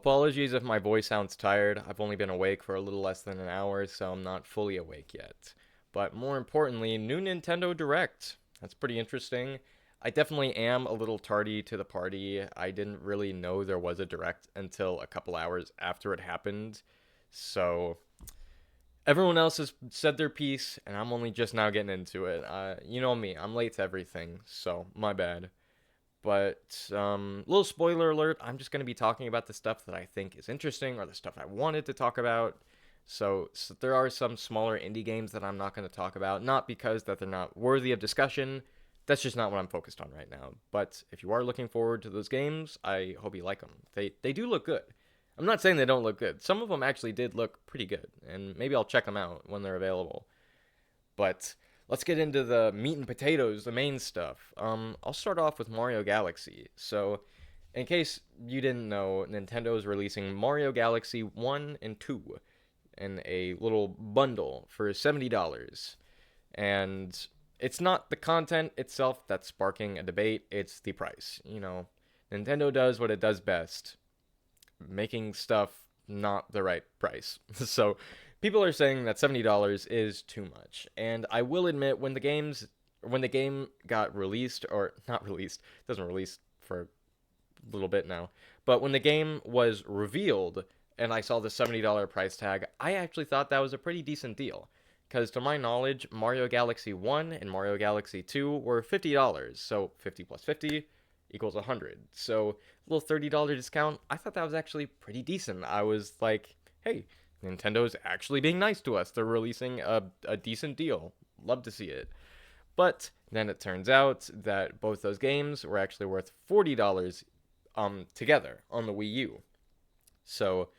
Apologies if my voice sounds tired. I've only been awake for a little less than an hour, so I'm not fully awake yet. But more importantly, new Nintendo Direct. That's pretty interesting. I definitely am a little tardy to the party. I didn't really know there was a Direct until a couple hours after it happened. So everyone else has said their piece, and I'm only just now getting into it. You know me, I'm late to everything, so my bad. But little spoiler alert, I'm just going to be talking about the stuff that I think is interesting or the stuff I wanted to talk about. So there are some smaller indie games that I'm not going to talk about, not because that they're not worthy of discussion. That's just not what I'm focused on right now. But if you are looking forward to those games, I hope you like them. They do look good. I'm not saying they don't look good. Some of them actually did look pretty good, and maybe I'll check them out when they're available. But let's get into the meat and potatoes, the main stuff. I'll start off with Mario Galaxy. So, in case you didn't know, Nintendo is releasing Mario Galaxy 1 and 2 in a little bundle for $70. And it's not the content itself that's sparking a debate, it's the price. Nintendo does what it does best, making stuff not the right price. So people are saying that $70 is too much. And I will admit when the game got released or not released, it doesn't release for a little bit now. But when the game was revealed and I saw the $70 price tag, I actually thought that was a pretty decent deal. Because to my knowledge, Mario Galaxy 1 and Mario Galaxy 2 were $50. So 50 plus 50 equals 100. So a little $30 discount, I thought that was actually pretty decent. I was like, hey, Nintendo's actually being nice to us. They're releasing a decent deal. Love to see it. But then it turns out that both those games were actually worth $40 together on the Wii U. So,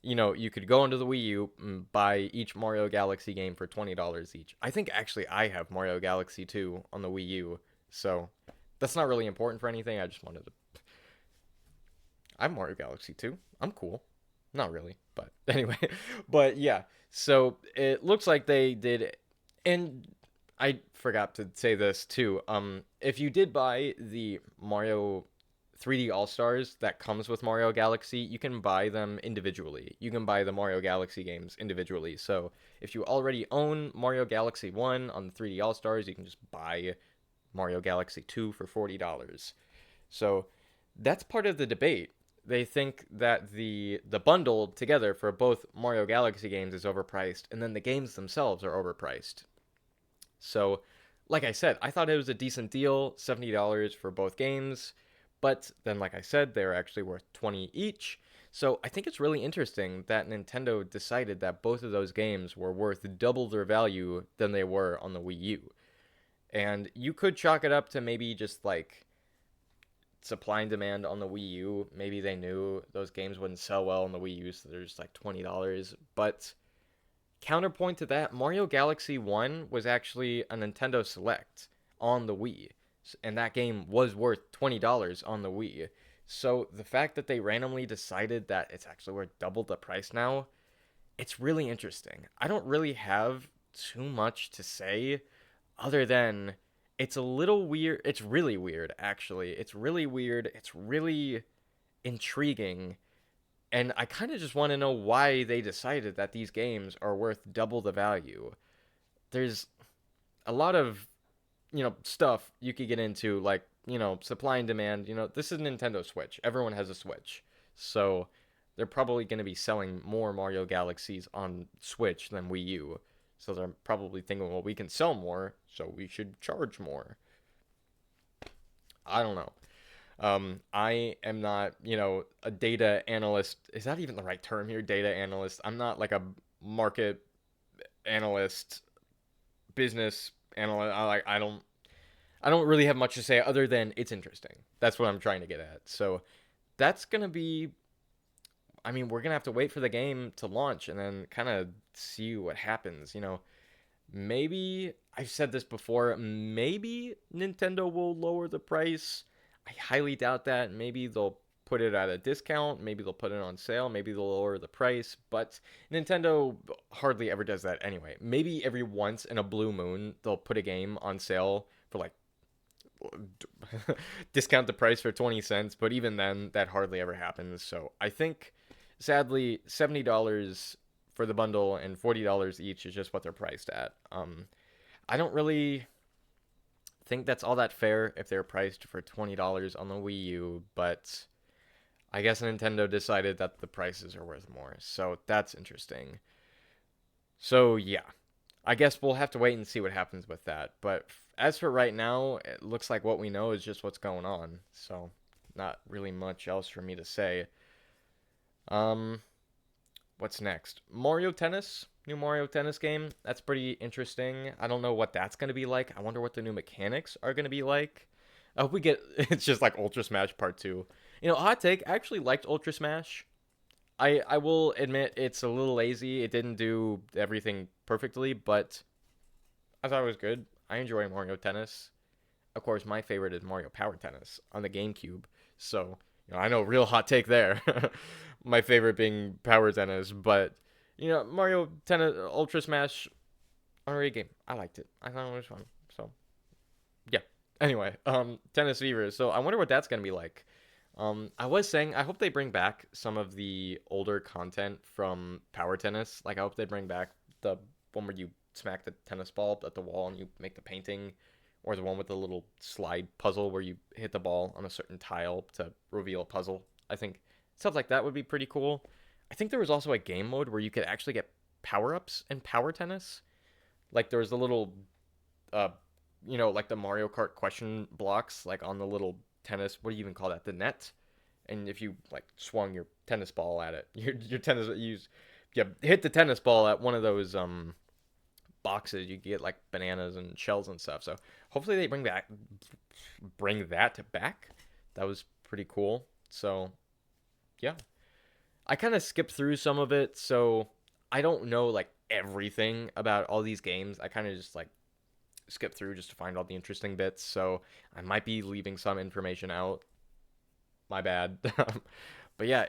you could go into the Wii U and buy each Mario Galaxy game for $20 each. I think actually I have Mario Galaxy 2 on the Wii U. So, that's not really important for anything. I just wanted to I have Mario Galaxy 2. I'm cool. Not really, but anyway. But yeah, so it looks like they did, and I forgot to say this too. If you did buy the Mario 3D All Stars that comes with Mario Galaxy, you can buy them individually. You can buy the Mario Galaxy games individually. So if you already own Mario Galaxy 1 on the 3D All Stars, you can just buy Mario Galaxy 2 for $40. So that's part of the debate. They think that the bundle together for both Mario Galaxy games is overpriced, and then the games themselves are overpriced. So, like I said, I thought it was a decent deal, $70 for both games, but then, like I said, they're actually worth 20 each. So I think it's really interesting that Nintendo decided that both of those games were worth double their value than they were on the Wii U. And you could chalk it up to maybe just like supply and demand on the Wii U. Maybe they knew those games wouldn't sell well on the Wii U, so they're just like $20. But counterpoint to that, Mario Galaxy 1 was actually a Nintendo Select on the Wii, and that game was worth $20 on the Wii. So the fact that they randomly decided that it's actually worth double the price now, it's really interesting. I don't really have too much to say other than it's a little weird. It's really weird, actually. It's really weird. It's really intriguing. And I kind of just want to know why they decided that these games are worth double the value. There's a lot of, stuff you could get into, like, supply and demand. This is Nintendo Switch. Everyone has a Switch. So they're probably going to be selling more Mario Galaxies on Switch than Wii U. So they're probably thinking, well, we can sell more, so we should charge more. I don't know. I am not, a data analyst. Is that even the right term here? Data analyst. I'm not like a market analyst, business analyst. I don't really have much to say other than it's interesting. That's what I'm trying to get at. So that's gonna be. I mean, we're gonna have to wait for the game to launch and then kind of see what happens. Maybe I've said this before. Maybe Nintendo will lower the price. I highly doubt that. Maybe they'll put it at a discount. Maybe they'll put it on sale. Maybe they'll lower the price. But Nintendo hardly ever does that anyway. Maybe every once in a blue moon they'll put a game on sale for like discount the price for 20 cents. But even then, that hardly ever happens. So I think sadly, $70 for the bundle and $40 each is just what they're priced at. I don't really think that's all that fair if they're priced for $20 on the Wii U, but I guess Nintendo decided that the prices are worth more. So that's interesting. So yeah, I guess we'll have to wait and see what happens with that. But as for right now, it looks like what we know is just what's going on. So not really much else for me to say. Um, what's next? Mario Tennis, new Mario Tennis game. That's pretty interesting. I don't know what that's gonna be like. I wonder what the new mechanics are gonna be like. I hope we get. It's just like Ultra Smash Part Two. Hot take. I actually liked Ultra Smash. I will admit it's a little lazy. It didn't do everything perfectly, but I thought it was good. I enjoy Mario Tennis. Of course, my favorite is Mario Power Tennis on the GameCube. So, I know, real hot take there. My favorite being Power Tennis, but Mario Tennis Ultra Smash, alright game. I liked it. I thought it was fun. So, yeah. Anyway, Tennis Fever. So, I wonder what that's going to be like. I was saying I hope they bring back some of the older content from Power Tennis. Like I hope they bring back the one where you smack the tennis ball at the wall and you make the painting, or the one with the little slide puzzle where you hit the ball on a certain tile to reveal a puzzle. I think stuff like that would be pretty cool. I think there was also a game mode where you could actually get power-ups in Power Tennis. Like there was a little uh like the Mario Kart question blocks like on the little tennis, what do you even call that, the net, and if you like swung your tennis ball at it, your tennis you hit the tennis ball at one of those boxes, you get like bananas and shells and stuff. So hopefully they bring that back. That was pretty cool. So yeah, I kind of skipped through some of it, so I don't know like everything about all these games. I kind of just like skip through just to find all the interesting bits, so I might be leaving some information out. My bad. But yeah,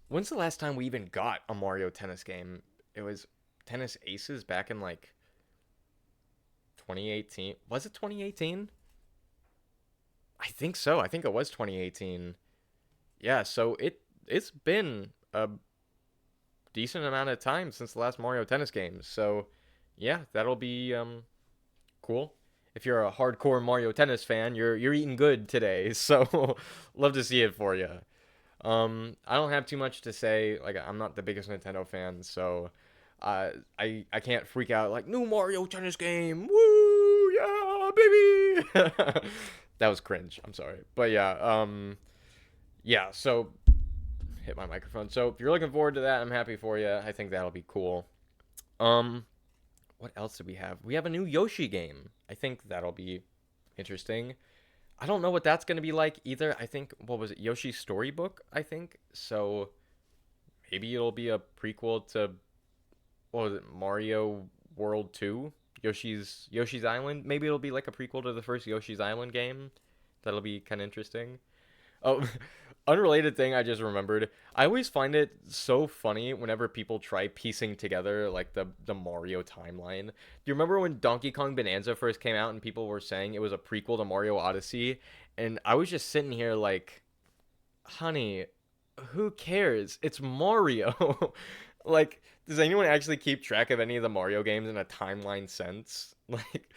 when's the last time we even got a Mario Tennis game? It was Tennis Aces back in like 2018. Was it 2018? I think so. I think it was 2018. Yeah, so it's been a decent amount of time since the last Mario Tennis game. So yeah, that'll be cool. If you're a hardcore Mario Tennis fan, you're eating good today. So love to see it for you. I don't have too much to say. Like I'm not the biggest Nintendo fan, so I can't freak out like new Mario Tennis game. Woo yeah, baby. That was cringe. I'm sorry, but yeah. So hit my microphone. So if you're looking forward to that, I'm happy for you. I think that'll be cool. Um, what else do we have? We have a new Yoshi game. I think that'll be interesting. I don't know what that's going to be like either. I think, what was it? Yoshi's Storybook, I think. So maybe it'll be a prequel to, what was it? Mario World 2? Yoshi's Island? Maybe it'll be like a prequel to the first Yoshi's Island game. That'll be kind of interesting. Oh, unrelated thing I just remembered. I always find it so funny whenever people try piecing together like the Mario timeline. Do you remember when Donkey Kong Bonanza first came out and people were saying it was a prequel to Mario Odyssey? And I was just sitting here like, honey, who cares? It's Mario. Like, does anyone actually keep track of any of the Mario games in a timeline sense? Like,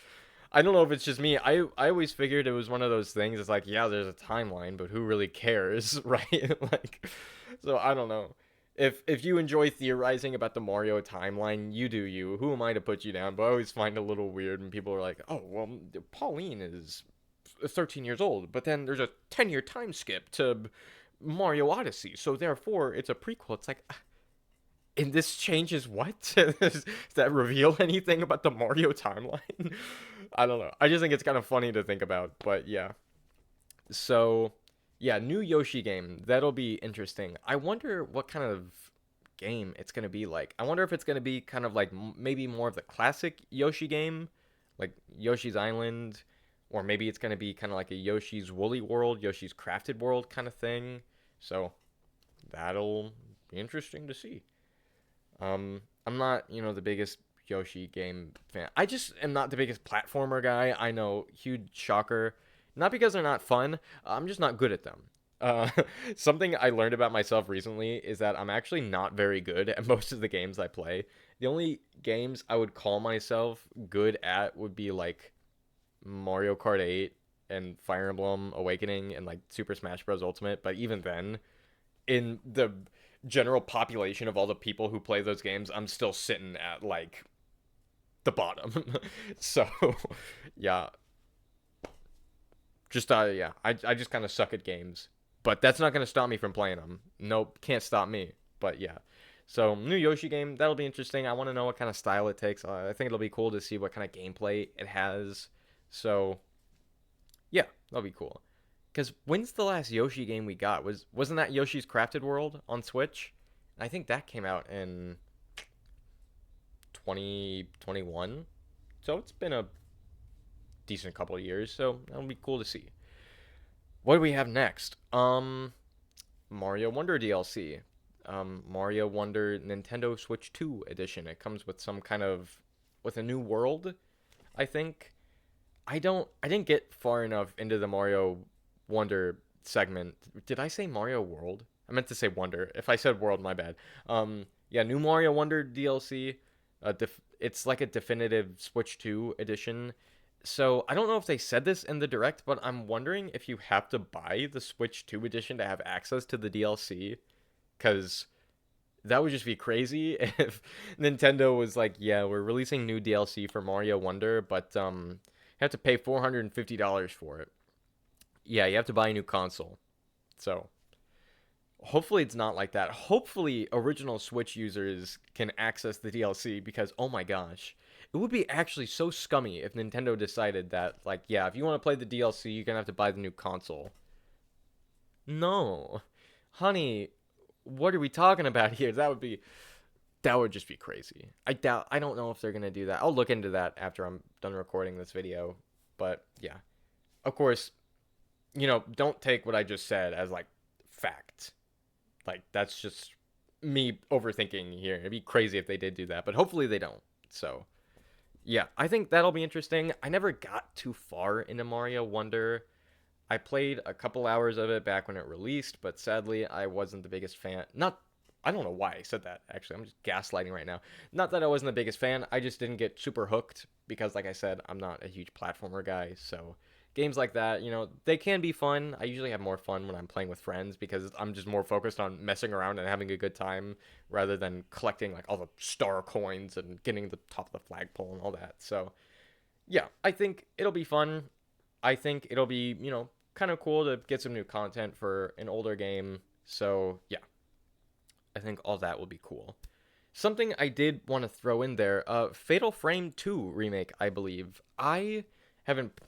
I don't know if it's just me. I always figured it was one of those things. It's like, yeah, there's a timeline, but who really cares, right? Like, so I don't know. If you enjoy theorizing about the Mario timeline, you do you. Who am I to put you down? But I always find it a little weird when people are like, "Oh, well, Pauline is 13 years old, but then there's a 10-year time skip to Mario Odyssey, so therefore it's a prequel." It's like, and this changes what? Does that reveal anything about the Mario timeline? I don't know. I just think it's kind of funny to think about, but yeah. So, yeah, new Yoshi game. That'll be interesting. I wonder what kind of game it's going to be like. I wonder if it's going to be kind of like maybe more of the classic Yoshi game, like Yoshi's Island, or maybe it's going to be kind of like a Yoshi's Woolly World, Yoshi's Crafted World kind of thing. So, that'll be interesting to see. I'm not, the biggest Yoshi game fan. I just am not the biggest platformer guy. I know, huge shocker. Not because they're not fun. I'm just not good at them. Uh, something I learned about myself recently is that I'm actually not very good at most of the games I play. The only games I would call myself good at would be like Mario Kart 8 and Fire Emblem Awakening and like Super Smash Bros. Ultimate. But even then, in the general population of all the people who play those games, I'm still sitting at like the bottom. So, yeah, I just kind of suck at games, but that's not gonna stop me from playing them. Nope, can't stop me. But yeah, so new Yoshi game, that'll be interesting. I want to know what kind of style it takes. I think it'll be cool to see what kind of gameplay it has. So yeah, that'll be cool. Cause when's the last Yoshi game we got? Wasn't that Yoshi's Crafted World on Switch? I think that came out in 2021. So it's been a decent couple of years. So that'll be cool to see. What do we have next? Mario Wonder DLC. Mario Wonder Nintendo Switch 2 edition. It comes with some kind of with a new world, I think. I didn't get far enough into the Mario Wonder segment. Did I say Mario World? I meant to say Wonder. If I said World, my bad. Yeah, new Mario Wonder DLC. It's like a definitive Switch 2 edition. So I don't know if they said this in the direct, but I'm wondering if you have to buy the Switch 2 edition to have access to the DLC, because that would just be crazy if Nintendo was like, yeah, we're releasing new DLC for Mario Wonder, but you have to pay $450 for it. Yeah, you have to buy a new console. So hopefully it's not like that. Hopefully original Switch users can access the DLC because oh my gosh, it would be actually so scummy if Nintendo decided that like, yeah, if you want to play the DLC, you're going to have to buy the new console. No. Honey, what are we talking about here? That would just be crazy. I don't know if they're going to do that. I'll look into that after I'm done recording this video. But yeah. Of course, don't take what I just said as like fact. Like that's just me overthinking here. It'd be crazy if they did do that, but hopefully they don't. So, yeah, I think that'll be interesting. I never got too far into Mario Wonder. I played a couple hours of it back when it released, but sadly, I wasn't the biggest fan. Not, I don't know why I said that, actually. I'm just gaslighting right now. Not that I wasn't the biggest fan, I just didn't get super hooked because, like I said, I'm not a huge platformer guy. So, games like that, they can be fun. I usually have more fun when I'm playing with friends because I'm just more focused on messing around and having a good time rather than collecting, like, all the star coins and getting the top of the flagpole and all that. So, yeah, I think it'll be fun. I think it'll be, kind of cool to get some new content for an older game. So, yeah, I think all that will be cool. Something I did want to throw in there, Fatal Frame 2 remake, I believe. I haven't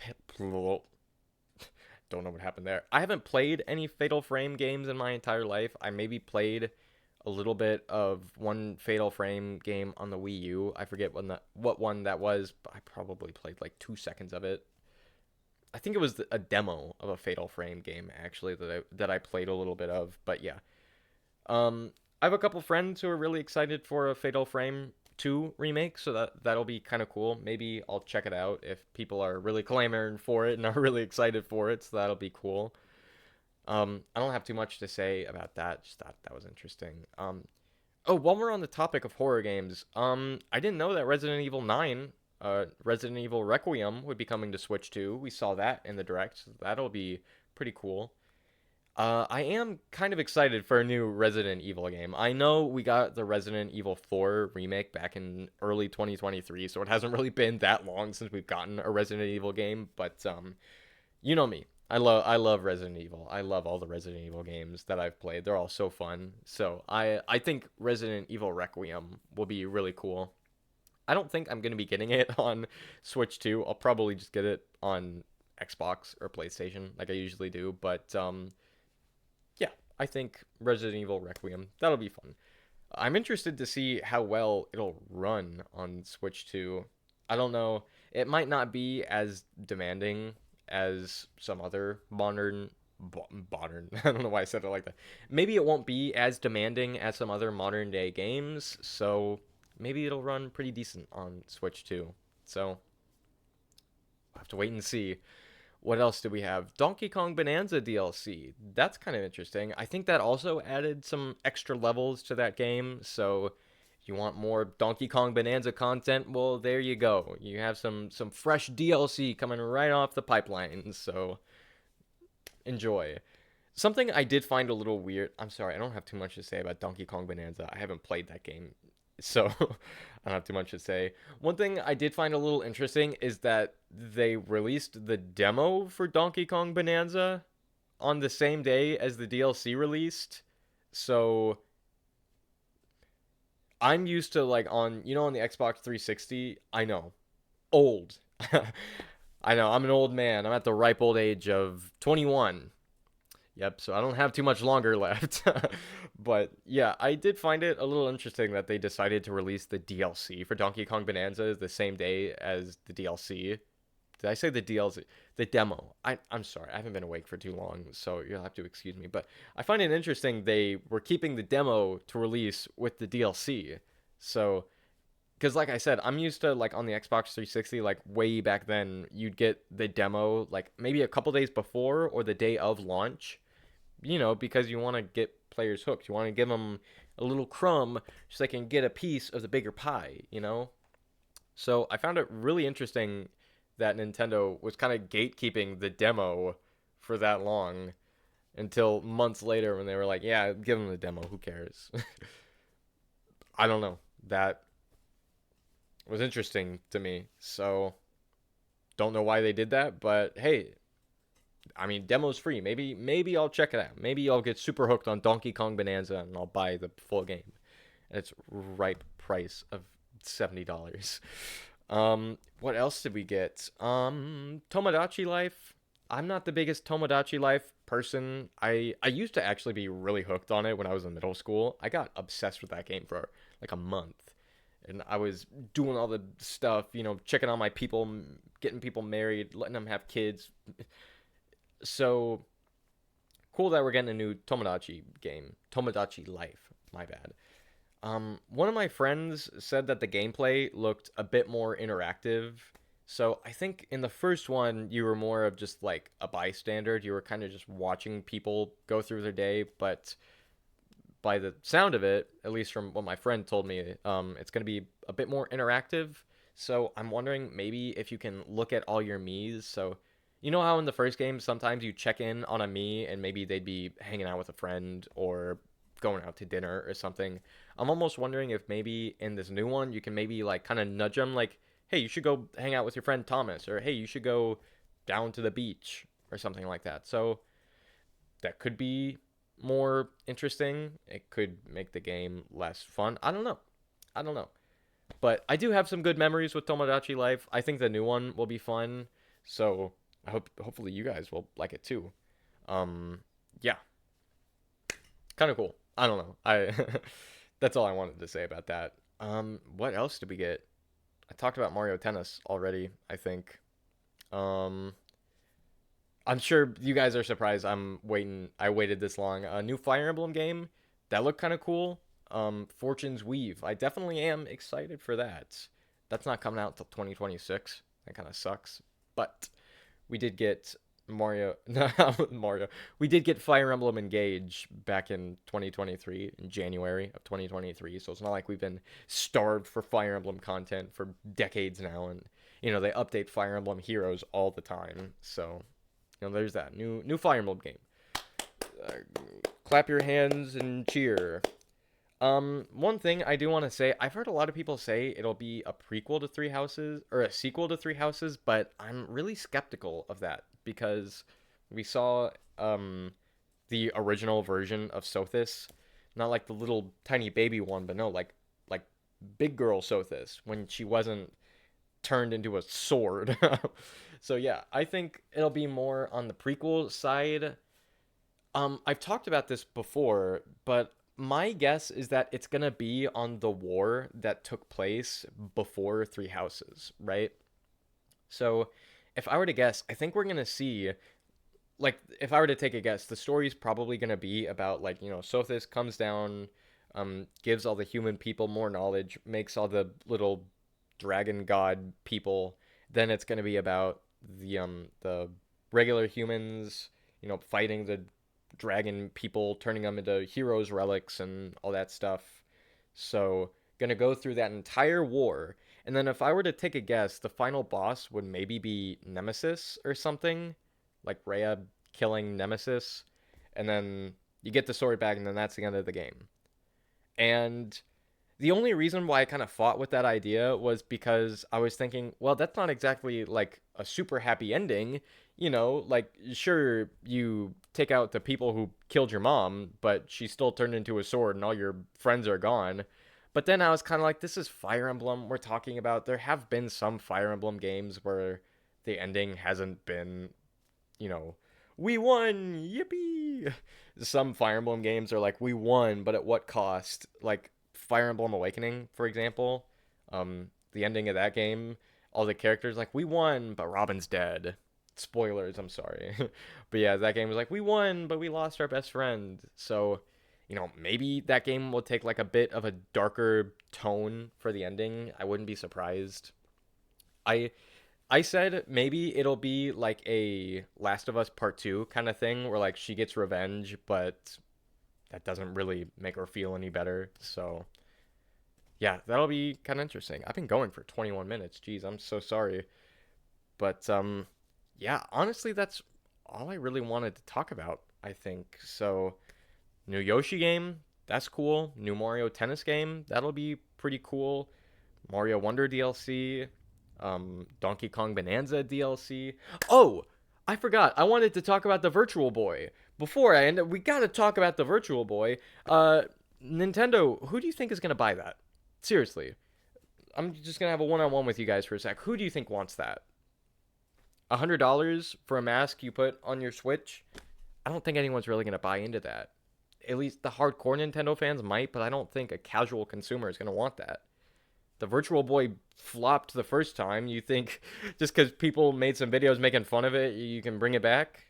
don't know what happened there. I haven't played any Fatal Frame games in my entire life. I maybe played a little bit of one Fatal Frame game on the Wii U. I forget what one that was, but I probably played like 2 seconds of it. I think it was a demo of a Fatal Frame game actually that I played a little bit of. But yeah, I have a couple friends who are really excited for a Fatal Frame 2 remake, so that'll be kind of cool. Maybe I'll check it out if people are really clamoring for it and are really excited for it. So that'll be cool. I don't have too much to say about that. Just thought that was interesting. Oh, while we're on the topic of horror games, I didn't know that Resident Evil 9, Resident Evil Requiem would be coming to Switch 2. We saw that in the direct. So that'll be pretty cool. I am kind of excited for a new Resident Evil game. I know we got the Resident Evil 4 remake back in early 2023, so it hasn't really been that long since we've gotten a Resident Evil game, but you know me. I love Resident Evil. I love all the Resident Evil games that I've played. They're all so fun. So I think Resident Evil Requiem will be really cool. I don't think I'm going to be getting it on Switch 2. I'll probably just get it on Xbox or PlayStation like I usually do, but yeah, I think Resident Evil Requiem, that'll be fun. I'm interested to see how well it'll run on Switch 2. I don't know. It might not be as demanding as some other modern. I don't know why I said it like that. Maybe it won't be as demanding as some other modern day games, so maybe it'll run pretty decent on Switch 2. So, we'll have to wait and see. What else do we have? Donkey Kong Bonanza DLC. That's kind of interesting. I think that also added some extra levels to that game. So if you want more Donkey Kong Bonanza content, well, there you go. You have some fresh DLC coming right off the pipeline. So enjoy. Something I did find a little weird. I'm sorry, I don't have too much to say about Donkey Kong Bonanza. I haven't played that game, so I don't have too much to say. One thing I did find a little interesting is that they released the demo for Donkey Kong Bonanza on the same day as the DLC released. So I'm used to like on the Xbox 360. I know, old. I know I'm an old man. I'm at the ripe old age of 21. Yep, so I don't have too much longer left. But yeah, I did find it a little interesting that they decided to release the DLC for Donkey Kong Bonanza the same day as the DLC. Did I say the DLC? The demo. I'm sorry, I haven't been awake for too long, so you'll have to excuse me. But I find it interesting they were keeping the demo to release with the DLC. So, because like I said, I'm used to like on the Xbox 360, like way back then, you'd get the demo like maybe a couple days before or the day of launch, because you want to get players hooked. You want to give them a little crumb so they can get a piece of the bigger pie. So I found it really interesting that Nintendo was kind of gatekeeping the demo for that long until months later when they were like, yeah, give them the demo. Who cares? I don't know. That was interesting to me. So don't know why they did that, but hey, I mean, demo's free. Maybe I'll check it out. Maybe I'll get super hooked on Donkey Kong Bonanza and I'll buy the full game. And it's ripe price of $70. What else did we get? Tomodachi Life. I'm not the biggest Tomodachi Life person. I used to actually be really hooked on it when I was in middle school. I got obsessed with that game for like a month. And I was doing all the stuff, checking on my people, getting people married, letting them have kids. So cool that we're getting a new Tomodachi game. Tomodachi Life. My bad. One of my friends said that the gameplay looked a bit more interactive. So I think in the first one, you were more of just like a bystander. You were kind of just watching people go through their day. But by the sound of it, at least from what my friend told me, it's going to be a bit more interactive. So I'm wondering maybe if you can look at all your Mii's. So you know how in the first game sometimes you check in on a Mii and maybe they'd be hanging out with a friend or going out to dinner or something. I'm almost wondering if maybe in this new one you can maybe like kind of nudge them like, hey, you should go hang out with your friend Thomas, or hey, you should go down to the beach or something like that. So that could be more interesting. It could make the game less fun. I don't know. I don't know. But I do have some good memories with Tomodachi Life. I think the new one will be fun. So hopefully you guys will like it too. Um yeah, kind of cool. I don't know. I That's all I wanted to say about that. What else did we get? I talked about Mario Tennis already, I think. Um I'm sure you guys are surprised I waited this long. A new Fire Emblem game that looked kind of cool. Fortune's Weave. I definitely am excited for that. That's not coming out till 2026. That kind of sucks. But we did get Mario, no, Mario. We did get Fire Emblem Engage back in 2023, in January of 2023. So it's not like we've been starved for Fire Emblem content for decades now. And they update Fire Emblem Heroes all the time. So there's that new Fire Emblem game. Uh, Clap your hands and cheer. One thing I do want to say, I've heard a lot of people say it'll be a prequel to Three Houses or a sequel to Three Houses, but I'm really skeptical of that because we saw the original version of Sothis, not like the little tiny baby one, but no, like big girl Sothis when she wasn't turned into a sword. So yeah, I think it'll be more on the prequel side. I've talked about this before, but my guess is that it's gonna be on the war that took place before Three Houses, right? So, if I were to guess, I think we're gonna see, like, if I were to take a guess, the story's probably gonna be about like Sothis comes down, gives all the human people more knowledge, makes all the little dragon god people. Then it's gonna be about the regular humans, fighting the dragon people, turning them into heroes relics and all that stuff. So, gonna go through that entire war. And then if I were to take a guess, the final boss would maybe be Nemesis or something, like Rhea killing Nemesis, and then you get the sword back, and then that's the end of the game. And the only reason why I kind of fought with that idea was because I was thinking, well, that's not exactly like a super happy ending. Like, sure, you take out the people who killed your mom, but she still turned into a sword and all your friends are gone. But then I was kind of like, this is Fire Emblem we're talking about. There have been some Fire Emblem games where the ending hasn't been, you know, we won, yippee. Some Fire Emblem games are like, we won, but at what cost? Like Fire Emblem Awakening, for example. The ending of that game, all the characters like, we won, but Robin's dead. Spoilers, I'm sorry. But yeah, that game was like, we won, but we lost our best friend. So, maybe that game will take like a bit of a darker tone for the ending. I wouldn't be surprised. I I said maybe it'll be like a Last of Us Part 2 kind of thing where like she gets revenge, but that doesn't really make her feel any better. So, yeah, that'll be kind of interesting. I've been going for 21 minutes. Jeez, I'm so sorry. But yeah, honestly that's all I really wanted to talk about, I think. So, new Yoshi game, that's cool. New Mario Tennis game, that'll be pretty cool. Mario Wonder DLC, Donkey Kong Bonanza DLC. Oh, I forgot. I wanted to talk about the Virtual Boy. Before I end, we gotta talk about the Virtual Boy. Nintendo, who do you think is gonna buy that? Seriously, I'm just gonna have a one-on-one with you guys for a sec. Who do you think wants that? $100 for a mask you put on your Switch? I don't think anyone's really gonna buy into that. At least the hardcore Nintendo fans might, but I don't think a casual consumer is gonna want that. The Virtual Boy flopped the first time. You think just because people made some videos making fun of it, you can bring it back?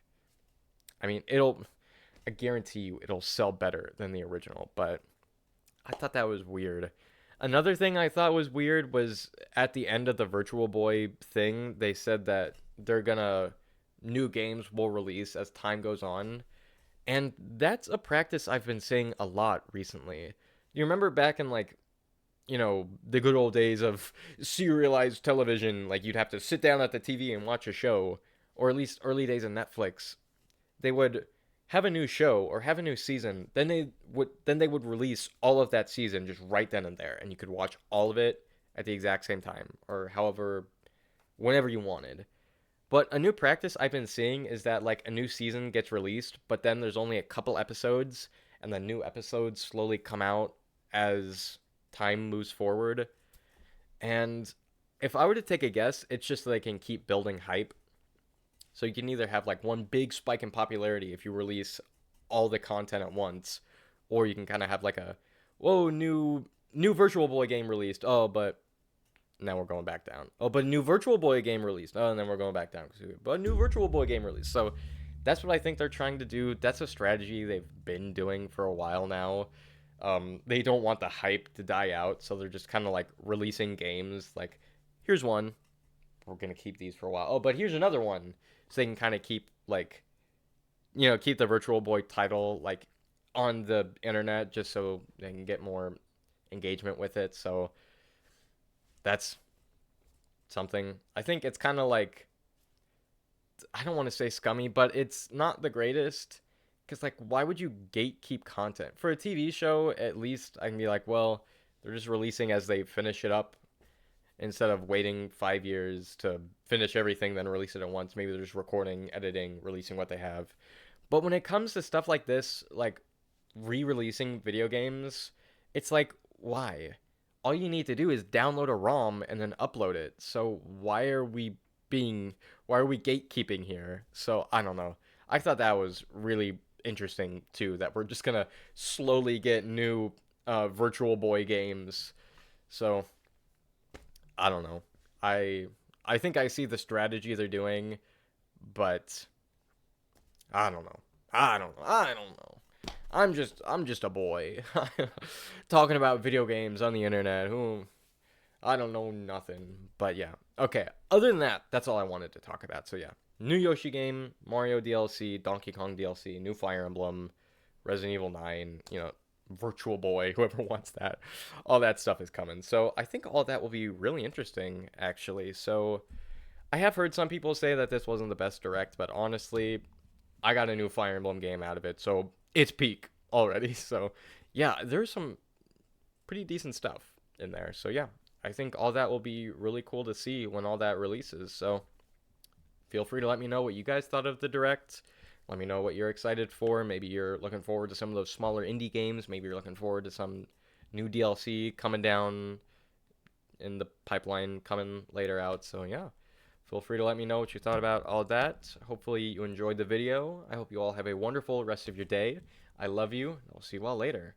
I mean, I guarantee you, it'll sell better than the original, but I thought that was weird. Another thing I thought was weird was at the end of the Virtual Boy thing, they said that new games will release as time goes on. And that's a practice I've been seeing a lot recently. You remember back in like the good old days of serialized television, like you'd have to sit down at the TV and watch a show, or at least early days of Netflix, they would have a new show or have a new season, then they would release all of that season just right then and there, and you could watch all of it at the exact same time, or however, whenever you wanted. But a new practice I've been seeing is that like a new season gets released, but then there's only a couple episodes, and the new episodes slowly come out as time moves forward. And if I were to take a guess, it's just so they can keep building hype. So you can either have like one big spike in popularity if you release all the content at once, or you can kind of have like a whoa, new Virtual Boy game released. Oh, but now we're going back down. Oh, but new Virtual Boy game released. Oh, and then we're going back down. But new Virtual Boy game released. So that's what I think they're trying to do. That's a strategy they've been doing for a while now. They don't want the hype to die out, so they're just kind of like releasing games. Like, here's one. We're gonna keep these for a while. Oh, but here's another one, so they can kind of keep like, keep the Virtual Boy title like on the internet, just so they can get more engagement with it. So that's something. I think it's kind of like, I don't want to say scummy, but it's not the greatest. Because, like, why would you gatekeep content? For a TV show, at least I can be like, well, they're just releasing as they finish it up instead of waiting 5 years to finish everything, then release it at once. Maybe they're just recording, editing, releasing what they have. But when it comes to stuff like this, like re releasing video games, it's like, why? All you need to do is download a ROM and then upload it. So why are we gatekeeping here? So I don't know. I thought that was really interesting too, that we're just gonna slowly get new Virtual Boy games. So I don't know. I think I see the strategy they're doing, but I don't know. I don't know. I'm just a boy talking about video games on the internet. Who I don't know nothing. But yeah. Okay. Other than that, that's all I wanted to talk about. So yeah. new Yoshi game, Mario DLC, Donkey Kong DLC, new Fire Emblem, Resident Evil 9, Virtual Boy, whoever wants that. All that stuff is coming. So I think all that will be really interesting, actually. So I have heard some people say that this wasn't the best direct, but honestly, I got a new Fire Emblem game out of it, so it's peak already. So yeah, there's some pretty decent stuff in there. So yeah, I think all that will be really cool to see when all that releases. So feel free to let me know what you guys thought of the direct. Let me know what you're excited for. Maybe you're looking forward to some of those smaller indie games. Maybe you're looking forward to some new DLC coming down in the pipeline coming later out. So yeah, feel free to let me know what you thought about all that. Hopefully you enjoyed the video. I hope you all have a wonderful rest of your day. I love you. I'll see you all later.